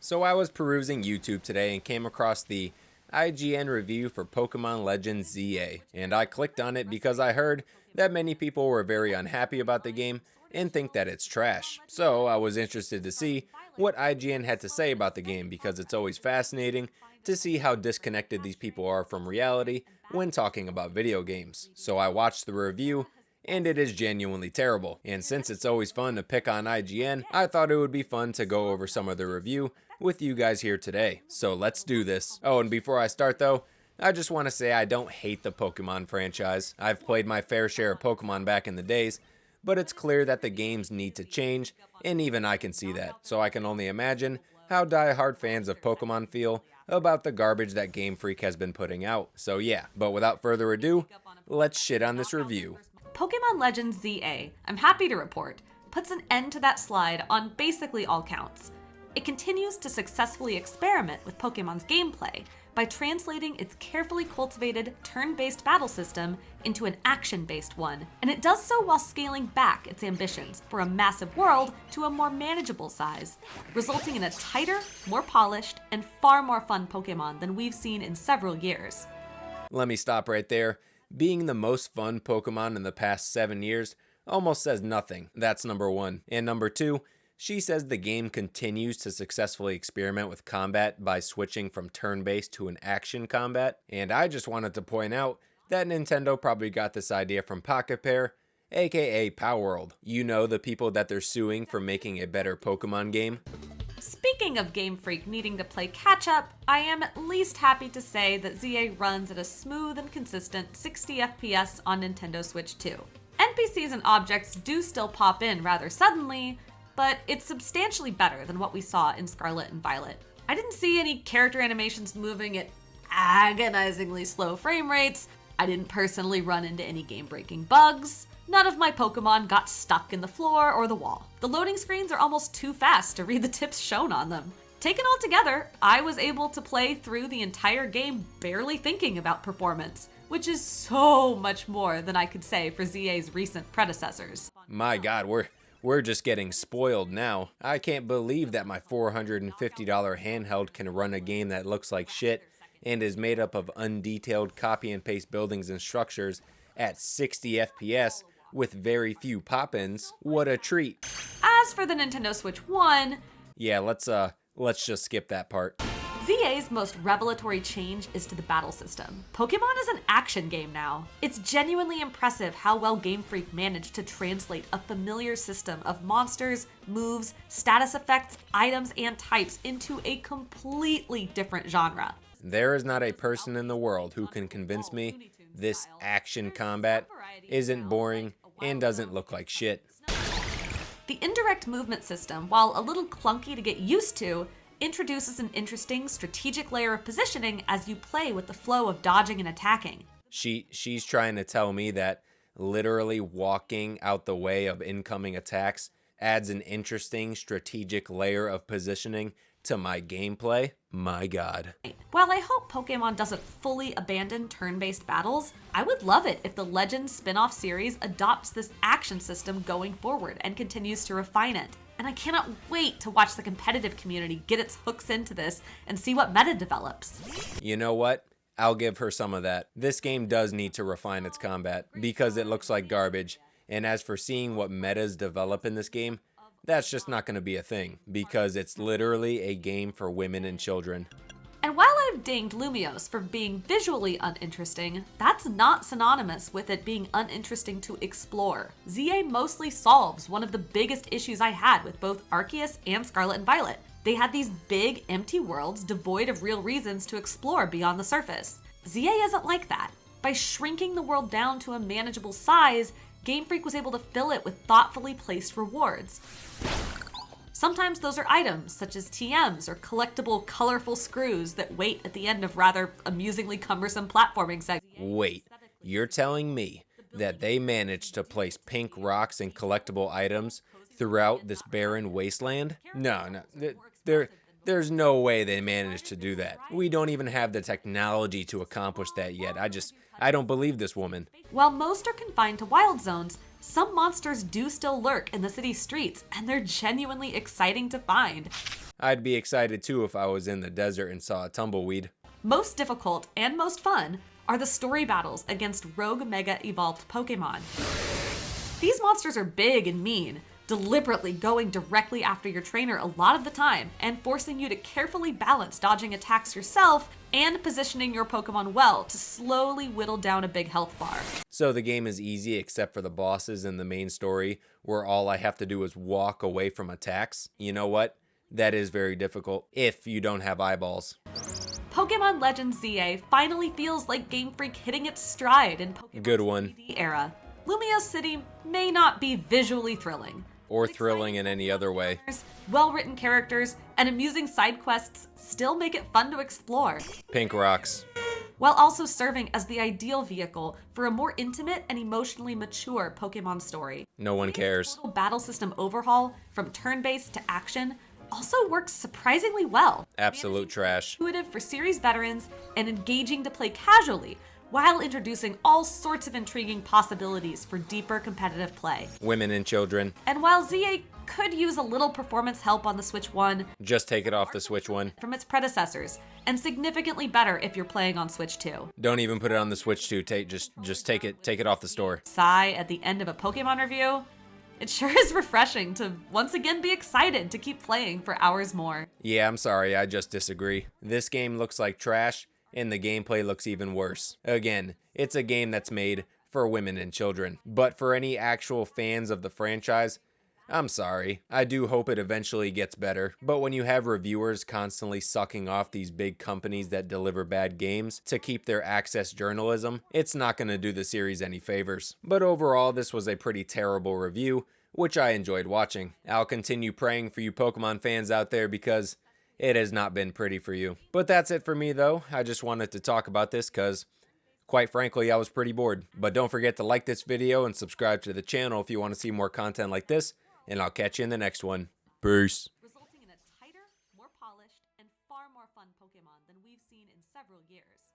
So I was perusing YouTube today and came across the IGN review for Pokemon Legends ZA, and I clicked on it because I heard that many people were very unhappy about the game and think that it's trash. So I was interested to see what IGN had to say about the game because it's always fascinating to see how disconnected these people are from reality when talking about video games. So I watched the review and it is genuinely terrible. And since it's always fun to pick on IGN, I thought it would be fun to go over some of the review with you guys here today. So let's do this. Oh, and before I start though, I just want to say I don't hate the Pokemon franchise. I've played my fair share of Pokemon back in the days, but it's clear that the games need to change, and even I can see that. So I can only imagine how die-hard fans of Pokemon feel about the garbage that Game Freak has been putting out. So yeah, but without further ado, let's shit on this review. Pokemon Legends ZA, I'm happy to report, puts an end to that slide on basically all counts. It continues to successfully experiment with Pokemon's gameplay by translating its carefully cultivated turn-based battle system into an action-based one, and it does so while scaling back its ambitions for a massive world to a more manageable size, resulting in a tighter, more polished, and far more fun Pokemon than we've seen in several years. Let me stop right there. Being the most fun Pokemon in the past 7 years almost says nothing. That's number one. And number two, she says the game continues to successfully experiment with combat by switching from turn-based to an action combat. And I just wanted to point out that Nintendo probably got this idea from Pocket Pair, aka Palworld. You know, the people that they're suing for making a better Pokemon game. Speaking of Game Freak needing to play catch-up, I am at least happy to say that ZA runs at a smooth and consistent 60 FPS on Nintendo Switch 2. NPCs and objects do still pop in rather suddenly, but it's substantially better than what we saw in Scarlet and Violet. I didn't see any character animations moving at agonizingly slow frame rates. I didn't personally run into any game-breaking bugs. None of my Pokemon got stuck in the floor or the wall. The loading screens are almost too fast to read the tips shown on them. Taken all together, I was able to play through the entire game barely thinking about performance, which is so much more than I could say for ZA's recent predecessors. My God, we're just getting spoiled now. I can't believe that my $450 handheld can run a game that looks like shit and is made up of undetailed copy and paste buildings and structures at 60 FPS with very few pop-ins. What a treat. As for the Nintendo Switch 1, yeah, let's just skip that part. ZA's most revelatory change is to the battle system. Pokemon is an action game now. It's genuinely impressive how well Game Freak managed to translate a familiar system of monsters, moves, status effects, items, and types into a completely different genre. There is not a person in the world who can convince me this action combat isn't boring and doesn't look like shit. The indirect movement system, while a little clunky to get used to, introduces an interesting strategic layer of positioning as you play with the flow of dodging and attacking. She's trying to tell me that literally walking out the way of incoming attacks adds an interesting strategic layer of positioning to my gameplay? My God. While I hope Pokemon doesn't fully abandon turn-based battles, I would love it if the Legends spin-off series adopts this action system going forward and continues to refine it. And I cannot wait to watch the competitive community get its hooks into this and see what meta develops. You know what? I'll give her some of that. This game does need to refine its combat because it looks like garbage. And as for seeing what metas develop in this game, that's just not going to be a thing because it's literally a game for women and children. And while I've dinged Lumiose for being visually uninteresting, that's not synonymous with it being uninteresting to explore. ZA mostly solves one of the biggest issues I had with both Arceus and Scarlet and Violet. They had these big, empty worlds devoid of real reasons to explore beyond the surface. ZA isn't like that. By shrinking the world down to a manageable size, Game Freak was able to fill it with thoughtfully placed rewards. Sometimes those are items, such as TMs or collectible colorful screws that wait at the end of rather amusingly cumbersome platforming segments. Wait, you're telling me that they managed to place pink rocks and collectible items throughout this barren wasteland? No, there's no way they managed to do that. We don't even have the technology to accomplish that yet. I don't believe this woman. While most are confined to wild zones, some monsters do still lurk in the city streets, and they're genuinely exciting to find. I'd be excited too if I was in the desert and saw a tumbleweed. Most difficult and most fun are the story battles against rogue mega evolved Pokemon. These monsters are big and mean, deliberately going directly after your trainer a lot of the time and forcing you to carefully balance dodging attacks yourself and positioning your Pokemon well to slowly whittle down a big health bar. So the game is easy except for the bosses in the main story where all I have to do is walk away from attacks. You know what? That is very difficult if you don't have eyeballs. Pokemon Legends ZA finally feels like Game Freak hitting its stride in Pokemon's Good one. 3D era. Lumiose City may not be visually thrilling, Or thrilling in any other way. well-written characters, and amusing side quests still make it fun to explore, Pink rocks. while also serving as the ideal vehicle for a more intimate and emotionally mature Pokemon story. No one cares. Total battle system overhaul, from turn-based to action, also works surprisingly well. Absolute trash. Intuitive for series veterans and engaging to play casually, while introducing all sorts of intriguing possibilities for deeper competitive play. Women and children. And while ZA could use a little performance help on the Switch 1 Just take it off the Switch 1. from its predecessors, and significantly better if you're playing on Switch 2. Don't even put it on the Switch 2. Just take it off the store. Sigh at the end of a Pokemon review. It sure is refreshing to once again be excited to keep playing for hours more. Yeah, I'm sorry, I just disagree. This game looks like trash, and the gameplay looks even worse. Again, it's a game that's made for women and children. But for any actual fans of the franchise, I'm sorry. I do hope it eventually gets better. But when you have reviewers constantly sucking off these big companies that deliver bad games to keep their access journalism, it's not going to do the series any favors. But overall, this was a pretty terrible review, which I enjoyed watching. I'll continue praying for you Pokemon fans out there because it has not been pretty for you. But that's it for me though. I just wanted to talk about this because, quite frankly, I was pretty bored. But don't forget to like this video and subscribe to the channel if you want to see more content like this. And I'll catch you in the next one. Peace. Resulting in a tighter, more polished, and far more fun Pokemon than we've seen in several years.